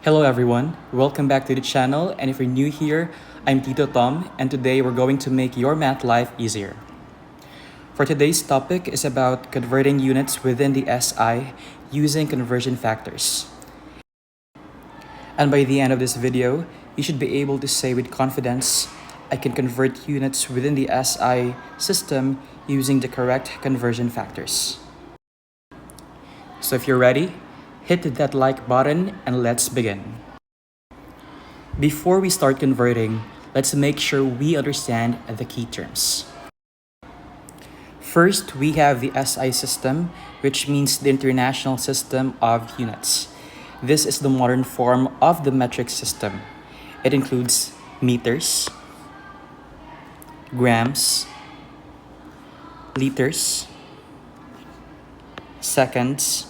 Hello everyone, welcome back to the channel, and if you're new here, I'm Tito Tom, and today we're going to make your math life easier. For today's topic is about converting units within the SI using conversion factors. And by the end of this video, you should be able to say with confidence, I can convert units within the SI system using the correct conversion factors. So if you're ready, hit that like button and let's begin. Before we start converting, let's make sure we understand the key terms. First, we have the SI system, which means the International System of Units. This is the modern form of the metric system. It includes meters, grams, liters, seconds,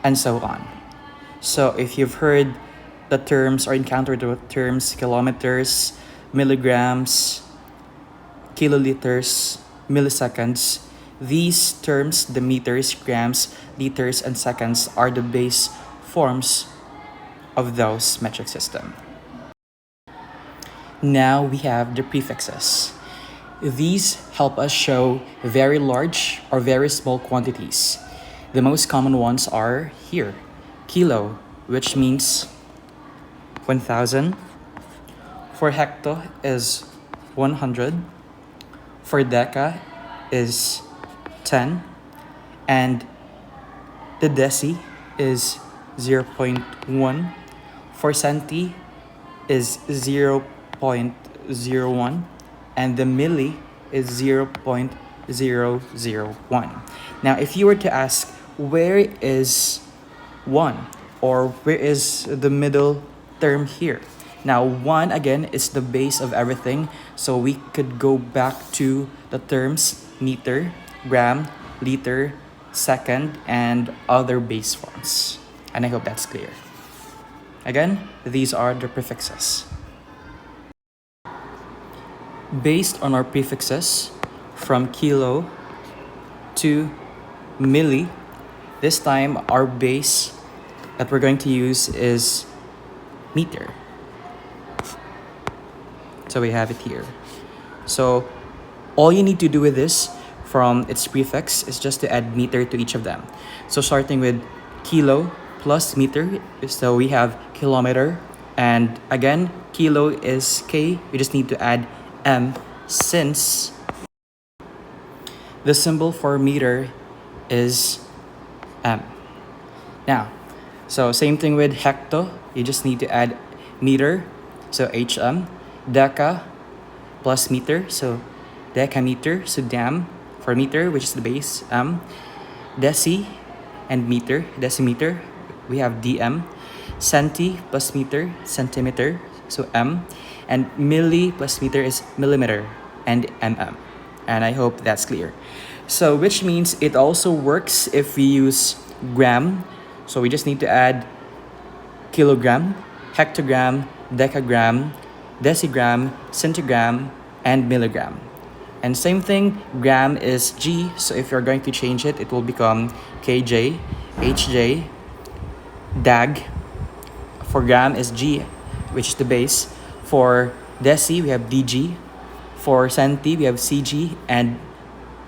and so on. So if you've heard the terms or encountered the terms kilometers, milligrams, kiloliters, milliseconds, these terms, the meters, grams, liters, and seconds, are the base forms of those metric system. Now we have the prefixes. These help us show very large or very small quantities. The most common ones are here. Kilo, which means 1,000. For hecto is 100. For deca is 10. And the deci is 0.1. For centi is 0.01. And the milli is 0.001. Now, if you were to ask, where is 1? Or where is the middle term here? Now, 1 again is the base of everything. So we could go back to the terms meter, gram, liter, second, and other base forms. And I hope that's clear. Again, these are the prefixes. Based on our prefixes, from kilo to milli, this time our base that we're going to use is meter. So we have it here. So all you need to do with this from its prefix is just to add meter to each of them. So starting with kilo plus meter, so we have kilometer. And again, kilo is K. We just need to add M since the symbol for meter is M. Now, so same thing with hecto. You just need to add meter, so HM. Deca plus meter, so decameter, so dam for meter, which is the base, M. Deci and meter, decimeter, we have dm. Centi plus meter, centimeter, so m. And milli plus meter is millimeter, and mm. And I hope that's clear. So which means it also works if we use gram. So we just need to add kilogram, hectogram, decagram, decigram, centigram, and milligram. And same thing, gram is G, so if you're going to change it, it will become KJ, HJ, dag. For gram is G, which is the base. For deci, we have DG. For centi, we have CG, and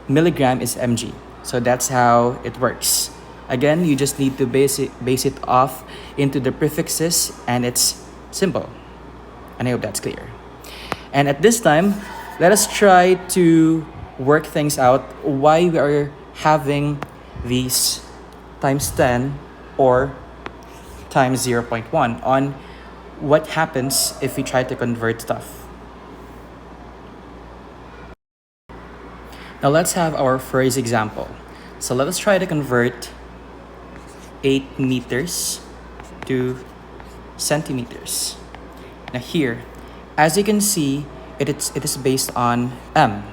milligram is MG. So that's how it works. Again, you just need to base it off into the prefixes, and it's simple. And I hope that's clear. And at this time, let us try to work things out why we are having these times 10 or times 0.1 on what happens if we try to convert stuff. Now let's have our first example. So let us try to convert 8 meters to centimeters. Now here, as you can see, it is based on M.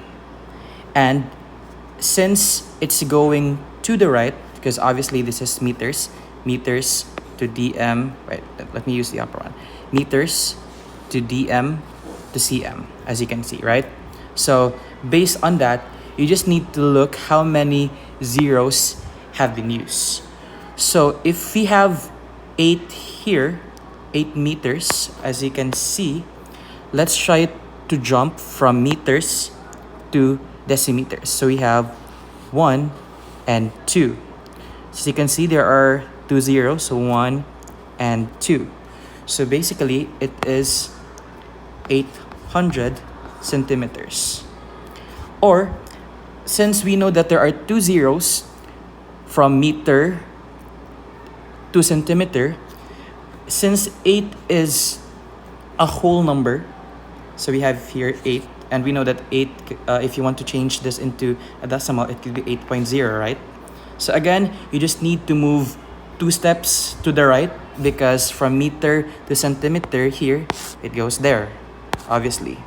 And since it's going to the right, because obviously this is meters to dm, right, let me use the upper one. Meters to dm to cm, as you can see, right? So based on that, you just need to look how many zeros have been used. So if we have 8 here, 8 meters. As you can see, let's try to jump from meters to decimeters. So we have 1 and 2. As you can see, there are two zeros, so 1 and 2. So basically, it is 800 centimeters. Or, since we know that there are two zeros from meter to centimeter, since 8 is a whole number, so we have here 8, and we know that 8, if you want to change this into a decimal, it could be 8.0, right? So again, you just need to move 2 steps to the right, because from meter to centimeter here, it goes there, obviously.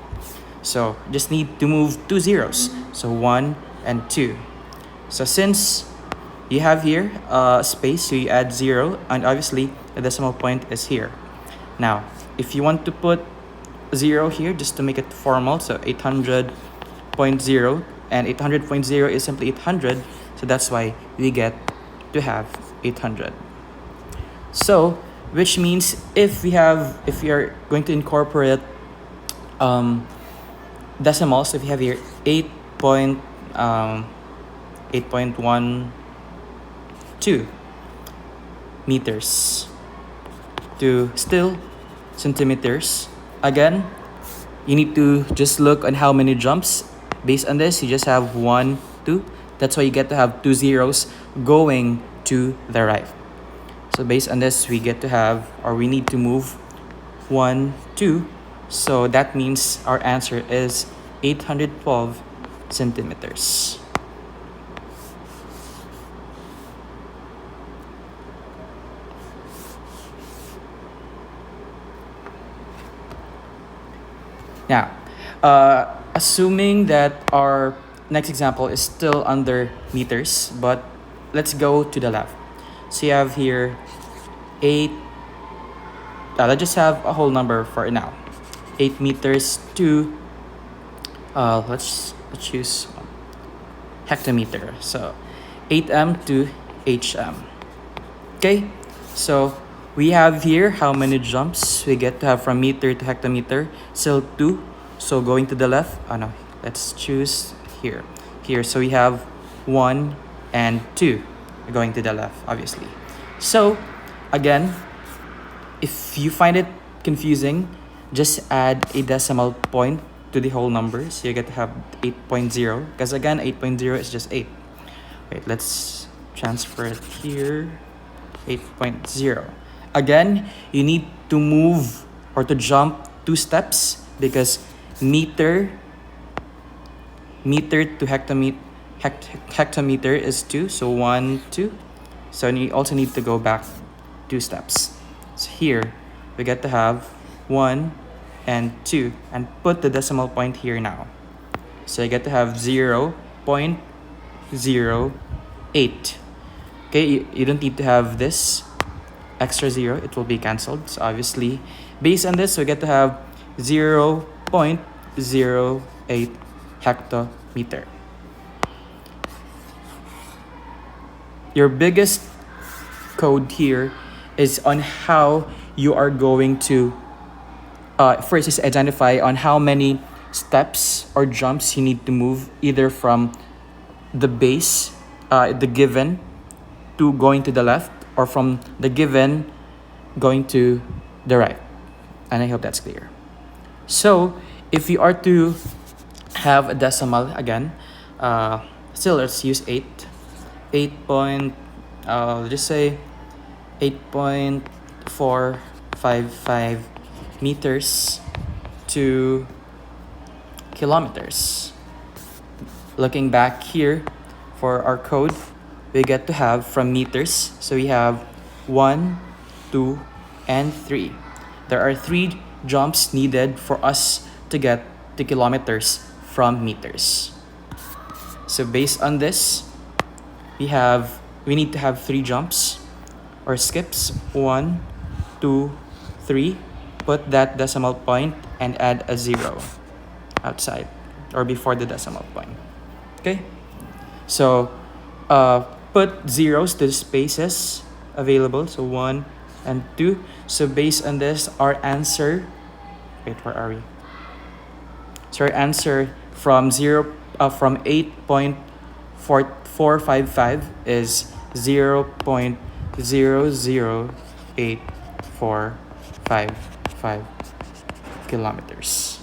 So just need to move 2 zeros, so 1 and 2. So since you have here space, so you add 0, and obviously the decimal point is here. Now, if you want to put 0 here, just to make it formal, so 800.0, and 800.0 is simply 800, so that's why we get to have 800. So, which means if we are going to incorporate decimals, so if you have here 8.12 meters to still centimeters. Again, you need to just look on how many jumps. Based on this, you just have 1, 2. That's why you get to have 2 zeros going to the right. So based on this, we get to have, or we need to move 1, 2. So that means our answer is 812 centimeters. Now, assuming that our next example is still under meters, but let's go to the left. So you have here 8, let's just have a whole number for now. 8 meters to, let's choose hectometer. So 8m to hm. Okay, so we have here how many jumps we get to have from meter to hectometer. Still 2. So going to the left, let's choose here. So we have 1 and 2 going to the left, obviously. So again, if you find it confusing, just add a decimal point to the whole number. So you get to have 8.0, because again, 8.0 is just 8. Wait, let's transfer it here. 8.0. Again, you need to move or to jump 2 steps, because meter to hectometer is 2, so 1, 2. So you also need to go back 2 steps. So here, we get to have 1 and 2, and put the decimal point here now. So you get to have 0.08. Okay, you don't need to have this extra 0, it will be cancelled. So obviously, based on this, we get to have 0.08 hectometer. Your biggest code here is on how you are going to first is identify on how many steps or jumps you need to move, either from the base, the given, to going to the left, or from the given going to the right. And I hope that's clear. So if you are to have a decimal again, still let's use 8. Just say 8.455 meters to kilometers. Looking back here for our code, we get to have from meters. So we have 1, 2, and 3. There are 3 jumps needed for us to get to kilometers from meters. So based on this, we need to have 3 jumps or skips. 1, 2, 3. Put that decimal point and add a 0 outside or before the decimal point. Okay? So put zeros to the spaces available. So 1, and 2. So based on this, our answer, wait, where are we? So our answer from 8.4455 is 0.008455 kilometers.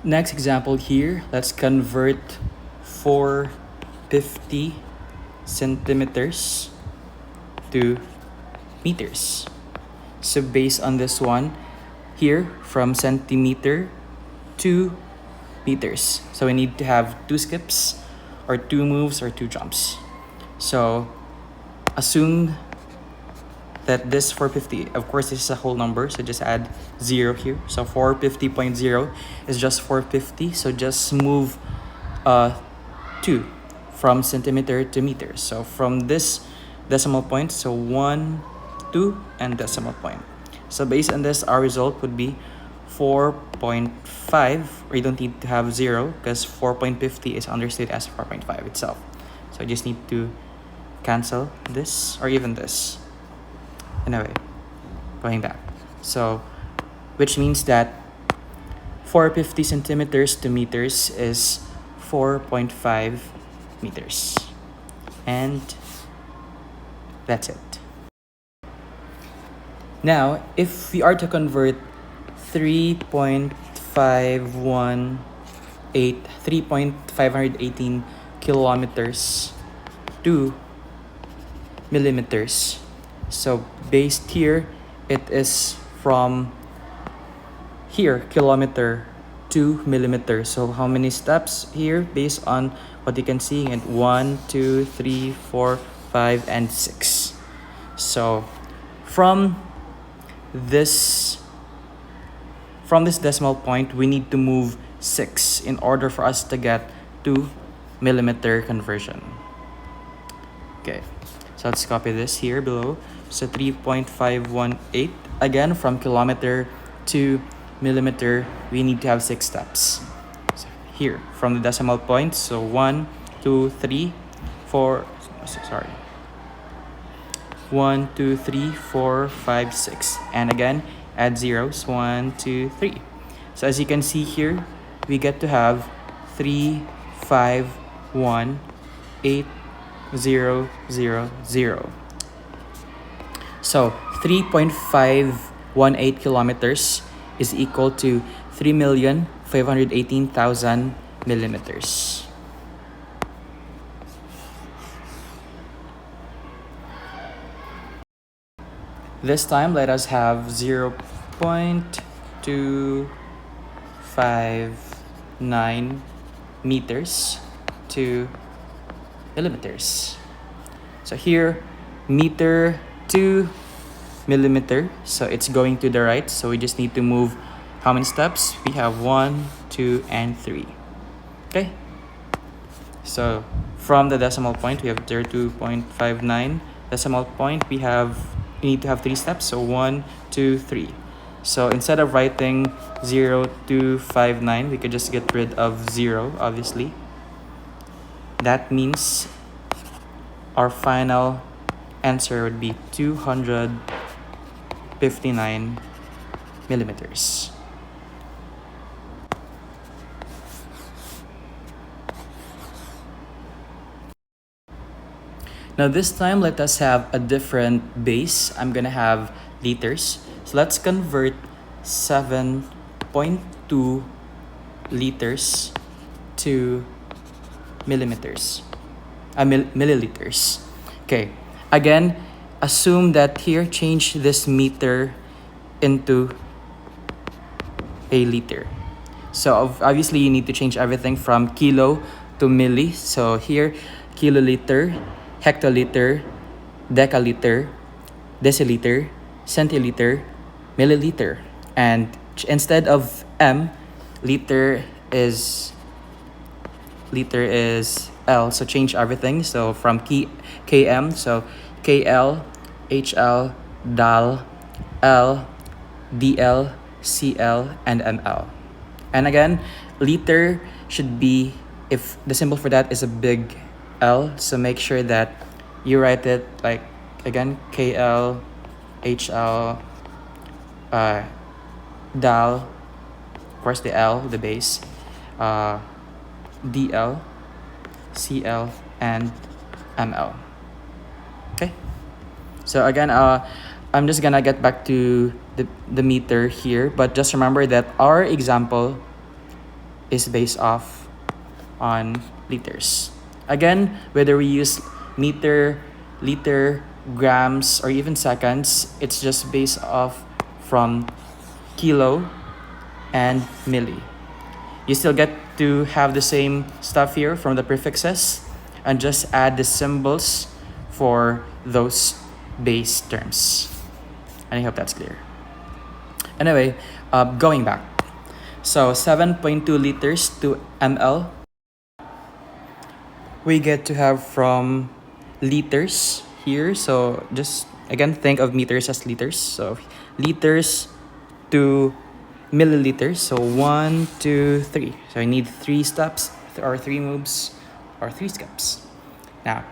Next example here, let's convert 450 centimeters to meters. So based on this one, here from centimeter to meters. So we need to have 2 skips or 2 moves or 2 jumps. So assume that this 450, of course this is a whole number, so just add 0 here. So 450.0 is just 450, so just move 2 from centimeter to meter. So from this decimal point, so 1, 2, and decimal point. So based on this, our result would be 4.5, or you don't need to have 0 because 4.50 is understood as 4.5 itself. So I just need to cancel this or even this. Anyway, going back. So, which means that 450 centimeters to meters is 4.5 meters. And that's it. Now, if we are to convert 3.518 kilometers to millimeters, so based here, it is from here, kilometer to millimeter. So how many steps here based on what you can see? And 1, 2, 3, 4, 5, and 6. So from this decimal point, we need to move 6 in order for us to get to millimeter conversion. Okay, so let's copy this here below. So 3.518, again from kilometer to millimeter, we need to have 6 steps. So here from the decimal point, so 1, 2, 3, 4, sorry, 1, 2, 3, 4, 5, 6, and again add zeros, 1, 2, 3. So as you can see here, we get to have 3, 5, 1, 8, 0, 0, 0. So 3.518 kilometers is equal to 3,518,000 millimeters. This time, let us have 0.259 meters to millimeters. So here, meter to millimeter, so it's going to the right, so we just need to move how many steps? We have 1, 2, and 3. Okay, so from the decimal point, we have 2.59 decimal point, we need to have 3 steps, so 1, 2, 3. So instead of writing 0.259, we could just get rid of 0, obviously. That means our final answer would be 259 millimeters. Now this time, let us have a different base. I'm gonna have liters. So let's convert 7.2 liters to millimeters. Milliliters. Okay, again, assume that here, change this meter into a liter. So obviously you need to change everything from kilo to milli. So here, kiloliter, hectoliter, decaliter, deciliter, centiliter, milliliter. And instead of M, liter is L, so change everything. So from km, so KL, HL, DAL, L, DL, CL, and ML. And again, liter should be if the symbol for that is a big L, so make sure that you write it like, again, KL, HL, DAL, of course the L, the base, DL, CL, and ML. Okay. So again, I'm just gonna get back to the meter here, but just remember that our example is based off on liters. Again, whether we use meter, liter, grams, or even seconds, it's just based off from kilo and milli. You still get to have the same stuff here from the prefixes and just add the symbols for those base terms. And I hope that's clear. Anyway, going back. So 7.2 liters to ml, we get to have from liters here. So just again, think of meters as liters. So liters to milliliters. So 1, 2, 3. So I need 3 steps or 3 moves or 3 steps. Now,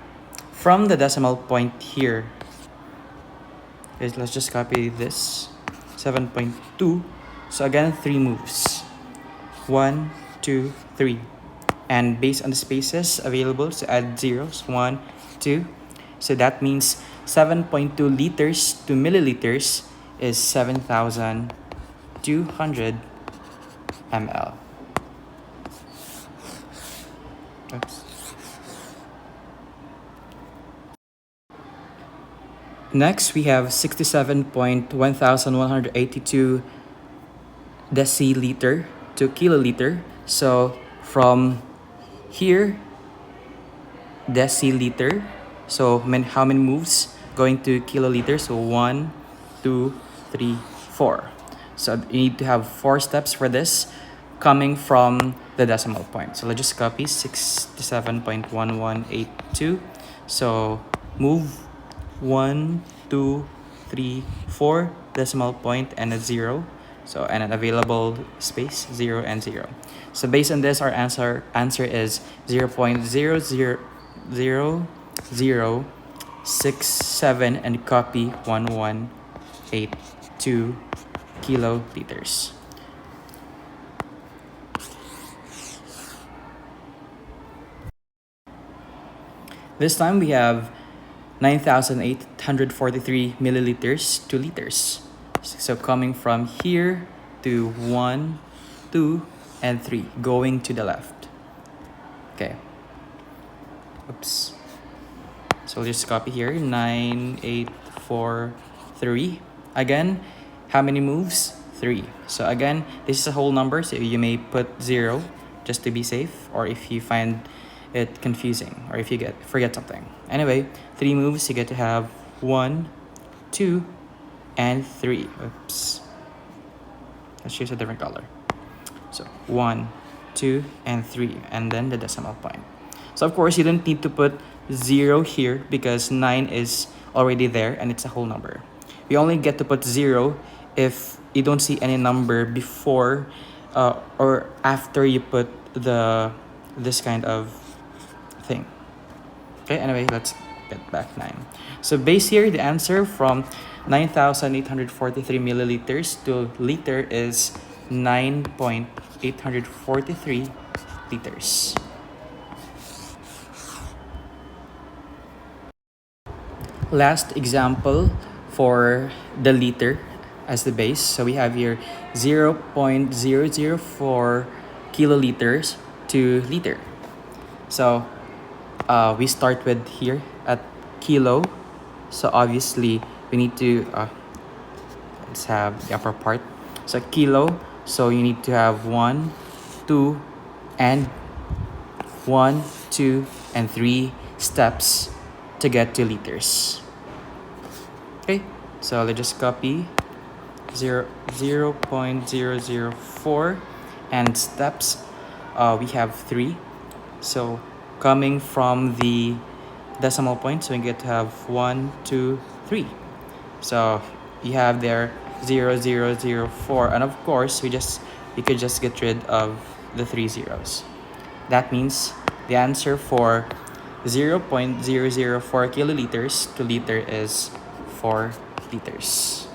from the decimal point here, let's just copy this 7.2. So again, 3 moves. 1, 2, 3. And based on the spaces available, so add zeros. 1, 2. So that means 7.2 liters to milliliters is 7,200 ml. Oops. Next, we have 67.1182 deciliter to kiloliter. So from here, deciliter. So how many moves going to kiloliter? So 1, 2, 3, 4. So you need to have 4 steps for this coming from the decimal point. So let's just copy 67.1182. So move 1, 2, 3, 4 decimal point and a 0. So and an available space 0 and 0. So based on this, our answer is 0.00067 and copy 1182 kiloliters. This time we have 9,843 milliliters to liters. So coming from here to 1, 2, and 3, going to the left. Okay. Oops. So we'll just copy here, 9,843. Again, how many moves? 3. So again, this is a whole number, so you may put 0 just to be safe, or if you find it confusing, or if you forget something. Anyway, 3 moves, you get to have 1, 2, and 3. Oops. Let's choose a different color. So 1, 2, and 3, and then the decimal point. So of course, you don't need to put 0 here because 9 is already there and it's a whole number. You only get to put 0 if you don't see any number before or after you put this kind of thing. Okay, anyway, let's get back 9. So base here, the answer from 9,843 milliliters to liter is 9.843 liters. Last example for the liter as the base. So we have here 0.004 kiloliters to liter. So we start with here at kilo. So obviously we need to let's have the upper part. So kilo, so you need to have 1, 2, and 1, 2, and 3 steps to get to liters. Okay, so let's just copy 0.004 and steps. We have 3. So coming from the decimal point, so we get to have 1, 2, 3. So you have there 0.004, and of course we could just get rid of the 3 zeros. That means the answer for 0.004 kiloliters to liter is 4 liters.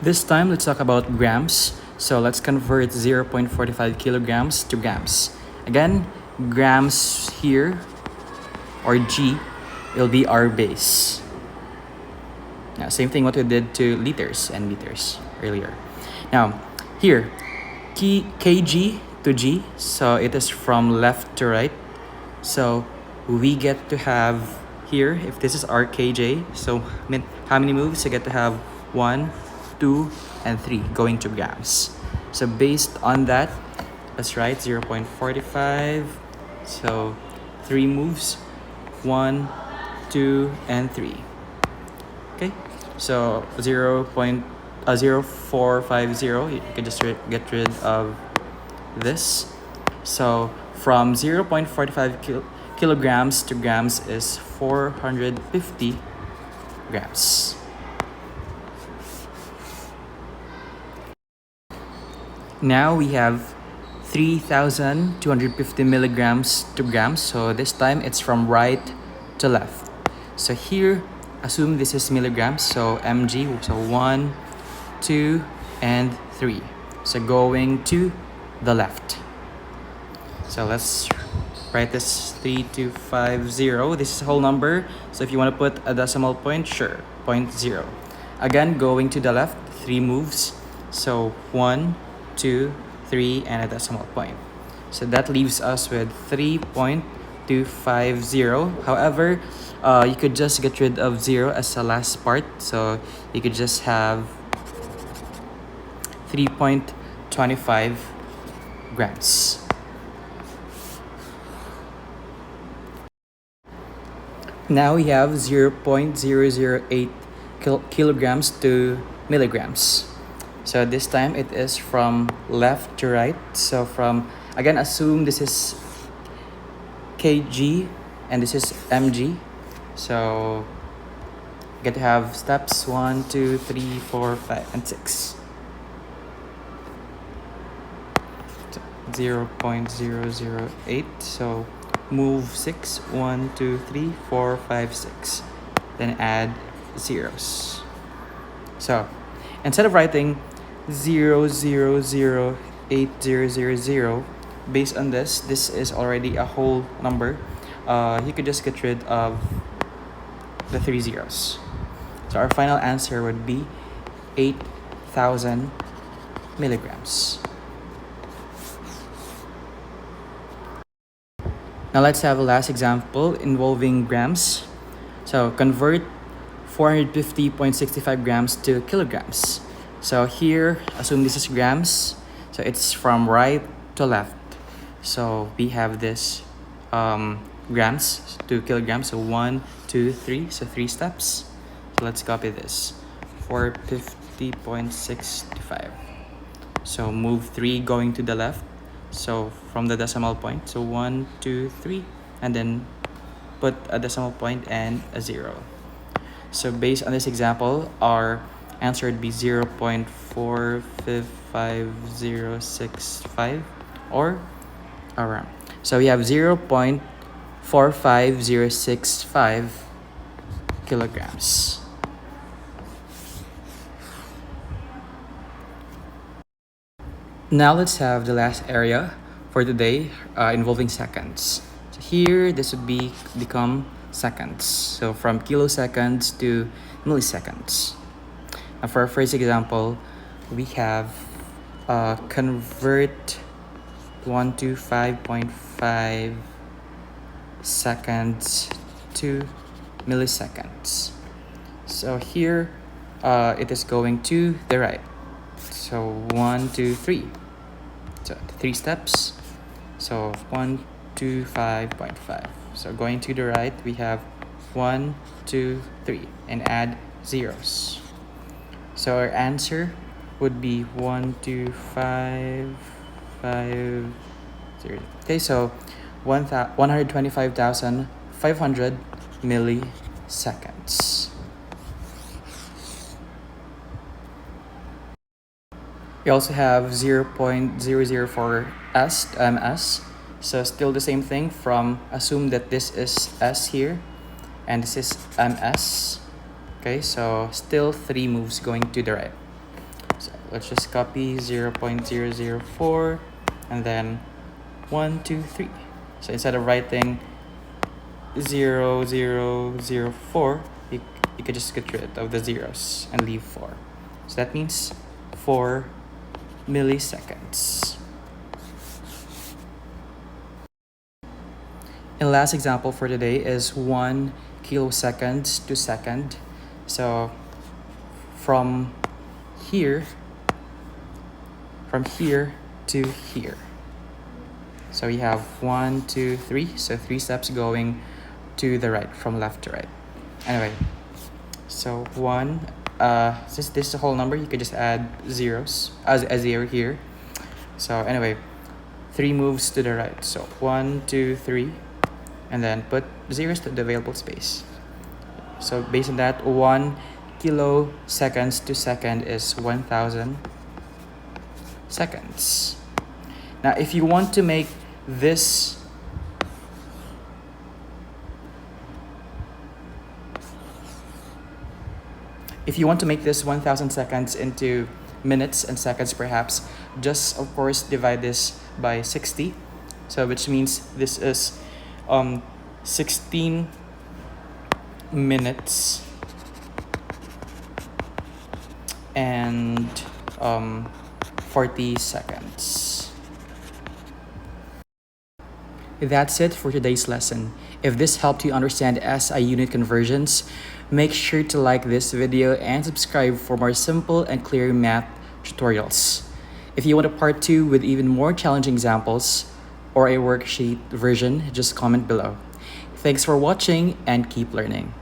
This time, let's talk about grams. So let's convert 0.45 kilograms to grams. Again, grams here, or G, will be our base. Now, same thing what we did to liters and meters earlier. Now, here, kg to G, so it is from left to right. So we get to have here, if this is our kj, so how many moves? You get to have 1, 2, and 3 going to grams. So based on that, let's write 0.45. So 3 moves, 1, 2, and 3. Okay, so 0.0450, you can just get rid of this. So from 0.45 kilograms to grams is 450 grams. Now we have 3,250 milligrams to grams. So this time it's from right to left. So here, assume this is milligrams. So mg, so 1, 2, and 3. So going to the left. So let's write this 3250. This is a whole number. So if you want to put a decimal point, sure, 0.0. Again, going to the left, 3 moves. So 1, 2, 3, and a decimal point. So that leaves us with 3.250. However, you could just get rid of 0 as the last part. So you could just have 3.25 grams. Now we have 0.008 kilograms to milligrams. So this time it is from left to right. So from, again, assume this is kg and this is mg. So you get to have steps 1, 2, 3, 4, 5, and 6. 0.008. So move 6, 1, 2, 3, 4, 5, 6. Then add zeros. So instead of writing 0.00800, based on this is already a whole number. You could just get rid of the 3 zeros. So our final answer would be 8,000 milligrams. Now let's have a last example involving grams. So convert 450.65 grams to kilograms. So here, assume this is grams. So it's from right to left. So we have this grams to kilograms. So 1, 2, 3. So 3 steps. So let's copy this. 450.65. So move 3 going to the left. So from the decimal point. So 1, 2, 3. And then put a decimal point and a 0. So based on this example, our answer would be 0.455065 or around. So we have 0.45065 kilograms. Now let's have the last area for today involving seconds. So here, this would become seconds. So from kiloseconds to milliseconds. Now for our first example, we have convert 125.5 seconds to milliseconds. So here, it is going to the right. So 1, 2, 3. So 3 steps. So 125.5. So going to the right, we have 1, 2, 3, and add zeros. So our answer would be 12550. Okay, so 125,500 milliseconds. We also have 0.004 s to ms. So still the same thing from assume that this is s here and this is ms. Okay, so still 3 moves going to the right. So let's just copy 0.004 and then 1, 2, 3. So instead of writing 0004, you could just get rid of the zeros and leave 4. So that means 4 milliseconds. And last example for today is 1 kilosecond to second. So from here to here. So we have 1, 2, 3. So 3 steps going to the right, from left to right. Anyway, so 1, since this is a whole number, you could just add zeros as a 0 here. So anyway, 3 moves to the right. So 1, 2, 3, and then put zeros to the available space. So based on that, 1 kiloseconds to second is 1,000 seconds. Now, if you want to make this if you want to make this 1,000 seconds into minutes and seconds perhaps, just of course divide this by 60. So which means this is 16 minutes and 40 seconds. That's it for today's lesson. If this helped you understand SI unit conversions, make sure to like this video and subscribe for more simple and clear math tutorials. If you want a part 2 with even more challenging examples or a worksheet version, just comment below. Thanks for watching and keep learning.